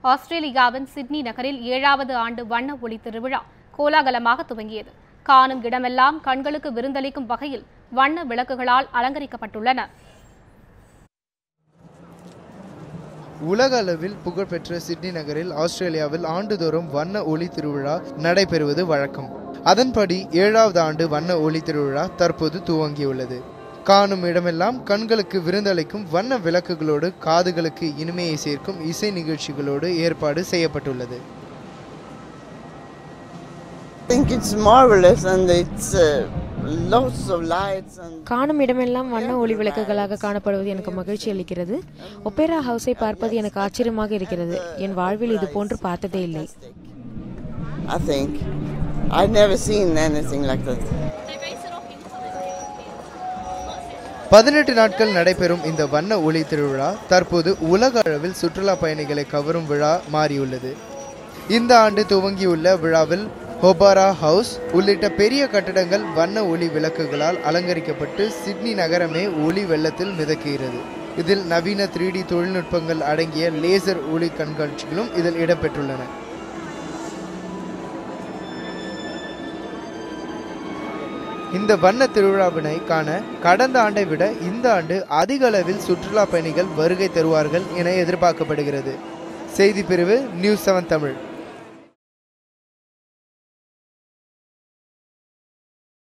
ஆஸ்திரேலியாவின் சிட்னி நகரில் 7வது ஆண்டு வண்ண ஒளி திருவிழா கோலாகலமாக துவங்கியது. காணும் இடமெல்லாம் கண்களுக்கு விருந்தளிக்கும் வகையில் வண்ண விளக்குகளால் அலங்கரிக்கப்பட்டுள்ளன. உலக அளவில் புகழ்பெற்ற சிட்னி நகரில் ஆஸ்திரேலியாவில் ஆண்டுதோறும் வண்ண ஒளி திருவிழா நடைபெறுவது வழக்கம். அதன்படி 7வது ஆண்டு வண்ண ஒளி திருவிழா தற்போது துவங்கியுள்ளது. காணும் இடமெல்லாம் கண்களுக்கு விருந்தளிக்கும் வண்ண விளக்குகளோடு காதுகளுக்கு இனிமையை சேர்க்கும் இசை நிகழ்ச்சிகளோடு ஏற்பாடு செய்யப்பட்டுள்ளது. காணும் இடமெல்லாம் வண்ண ஒளி விளக்குகளாக காணப்படுவது எனக்கு மகிழ்ச்சி அளிக்கிறது. ஒபேரா ஹவுஸை பார்ப்பது எனக்கு ஆச்சரியமாக இருக்கிறது. என் வாழ்வில் இது போன்று பார்த்ததே இல்லை. 18 நாட்கள் நடைபெறும் இந்த வண்ண ஒளி திருவிழா தற்போது உலக அளவில் சுற்றுலா பயணிகளை கவரும் விழா மாறியுள்ளது. இந்த ஆண்டு துவங்கியுள்ள விழாவில் ஹோபாரா ஹவுஸ் உள்ளிட்ட பெரிய கட்டடங்கள் வண்ண ஒளி விளக்குகளால் அலங்கரிக்கப்பட்டு சிட்னி நகரமே ஒளி வெள்ளத்தில் மிதக்குகிறது. இதில் நவீன 3D தொழில்நுட்பங்கள் அடங்கிய லேசர் ஒளி கண்காட்சிகளும் இதில் இடம்பெற்றுள்ளன. இந்த வண்ண திருவிழாவினை காண கடந்த ஆண்டை விட இந்த ஆண்டு அதிக அளவில் சுற்றுலா பயணிகள் வருகை தருவார்கள் என எதிர்பார்க்கப்படுகிறது. செய்தி பிரிவு நியூஸ் 7 தமிழ்.